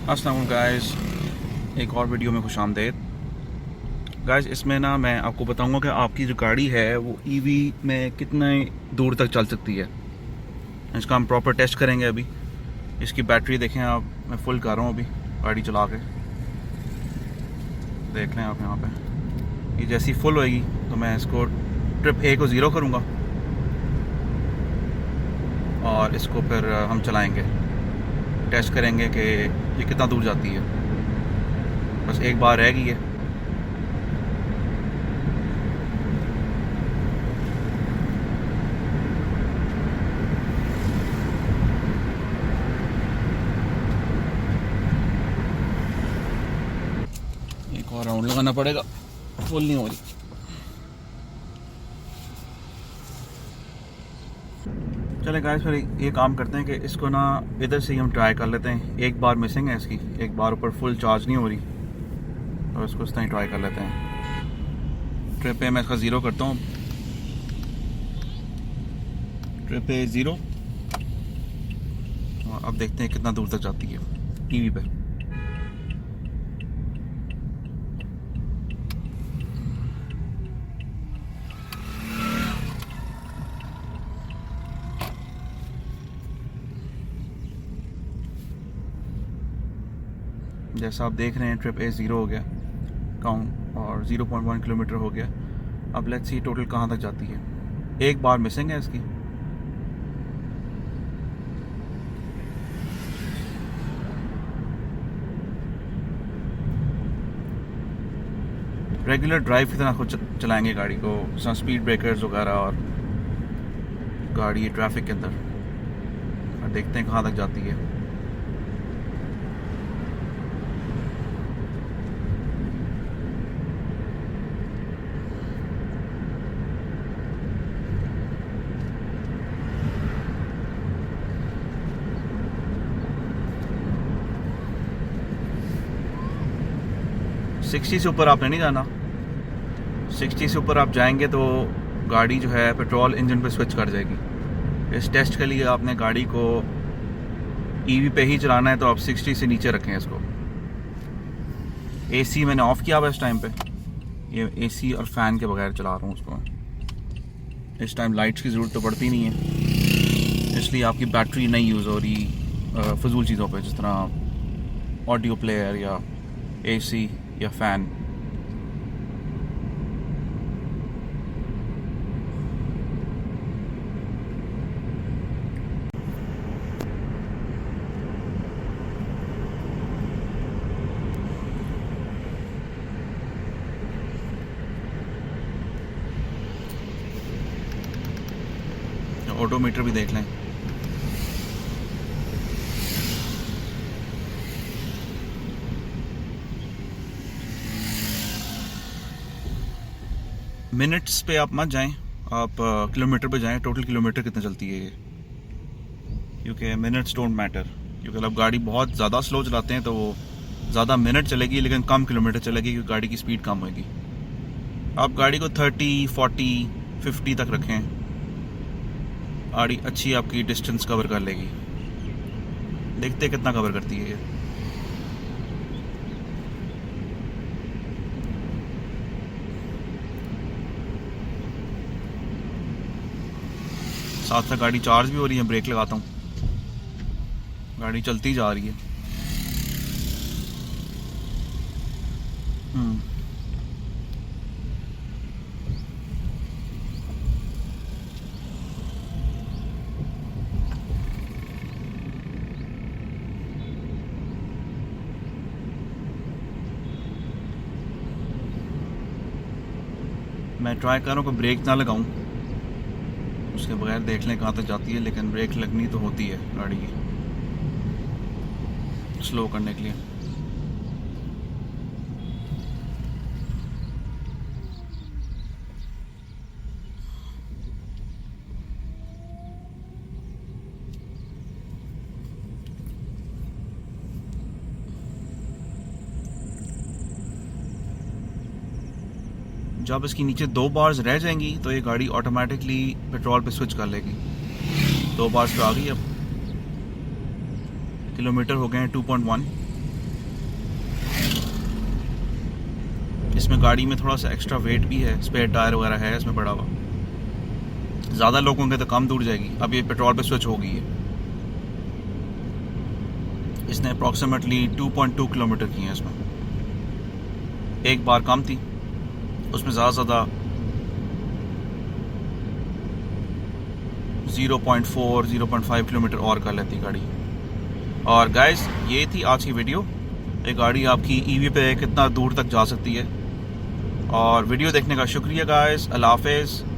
अस्सलाम वालेकुम गाइस, एक और वीडियो में खुश आमदेद। गाइस, इसमें ना मैं आपको बताऊंगा कि आपकी जो गाड़ी है वो ईवी में कितने दूर तक चल सकती है। इसका हम प्रॉपर टेस्ट करेंगे अभी। इसकी बैटरी देखें आप, मैं फुल कर रहा हूँ अभी गाड़ी चला के। देख लें आप यहाँ पे, ये जैसी फुल होएगी तो मैं इसको ट्रिप ए को 0 करूँगा और इसको फिर हम चलाएँगे, टेस्ट करेंगे कि ये कितना दूर जाती है। बस एक बार रह गई है। एक और राउंड लगाना पड़ेगा, फुल नहीं हो रही। चले गाइस, फिर ये काम करते हैं कि इसको ना इधर से ही हम ट्राई कर लेते हैं। एक बार मिसिंग है इसकी, एक बार ऊपर फुल चार्ज नहीं हो रही, तो इसको इस तरह ट्राई कर लेते हैं। ट्रिप पे मैं इसका 0 करता हूँ। ट्रिप पे 0 और अब देखते हैं कितना दूर तक जाती है टीवी पे। जैसा आप देख रहे हैं, ट्रिप ए 0 हो गया काउंट और 0.1 किलोमीटर हो गया। अब लेट्स सी टोटल कहाँ तक जाती है। एक बार मिसिंग है इसकी। रेगुलर ड्राइव की तरह खुद चलाएंगे गाड़ी को, स्पीड ब्रेकर्स वगैरह और गाड़ी ट्रैफिक के अंदर, और देखते हैं कहाँ तक जाती है। सिक्सटी से ऊपर आपने नहीं जाना। 60 से ऊपर आप जाएंगे तो गाड़ी जो है पेट्रोल इंजन पे स्विच कर जाएगी। इस टेस्ट के लिए आपने गाड़ी को ईवी पे ही चलाना है, तो आप 60 से नीचे रखें इसको। एसी मैंने ऑफ़ किया हुआ इस टाइम पे, ये एसी और फ़ैन के बगैर चला रहा हूँ उसको। इस टाइम लाइट्स की ज़रूरत तो पड़ती नहीं है, इसलिए आपकी बैटरी नहीं यूज़ हो रही फजूल चीज़ों पे, जिस तरह ऑडियो प्लेयर या एसी या फ़ैन। ऑडोमीटर भी देख लें। मिनट्स पे आप मत जाएं, आप किलोमीटर पे जाएं। टोटल किलोमीटर कितने चलती है ये, क्योंकि मिनट्स डोंट मैटर। क्योंकि अगर आप गाड़ी बहुत ज़्यादा स्लो चलाते हैं तो वो ज़्यादा मिनट चलेगी लेकिन कम किलोमीटर चलेगी, क्योंकि गाड़ी की स्पीड कम होगी। आप गाड़ी को 30, 40, 50 तक रखें, गाड़ी अच्छी आपकी डिस्टेंस कवर कर लेगी। देखते कितना कवर करती है ये। साथ साथ गाड़ी चार्ज भी हो रही है। ब्रेक लगाता हूँ, गाड़ी चलती जा रही है। मैं ट्राई कर रहा हूँ कि ब्रेक ना लगाऊं, उसके बगैर देख लें कहाँ तक जाती है। लेकिन ब्रेक लगनी तो होती है गाड़ी की स्लो करने के लिए। जब इसकी नीचे 2 बार्स रह जाएंगी तो ये गाड़ी ऑटोमेटिकली पेट्रोल पे स्विच कर लेगी। 2 बार्स पे आ गई। अब किलोमीटर हो गए हैं 2.1। इसमें गाड़ी में थोड़ा सा एक्स्ट्रा वेट भी है, स्पेयर टायर वगैरह है इसमें पड़ा हुआ। ज़्यादा लोग होंगे तो कम दूर जाएगी। अब ये पेट्रोल पे स्विच हो गई है। इसने अप्रॉक्सीमेटली 2.2 किलोमीटर किए हैं इसमें। एक बार कम थी, उसमें ज़्यादा 0.5 किलोमीटर और कर लेती गाड़ी। और गाइस ये थी आज की वीडियो। ये गाड़ी आपकी ईवी पे कितना दूर तक जा सकती है। और वीडियो देखने का शुक्रिया गाइस। अल्लाह हाफ़िज़।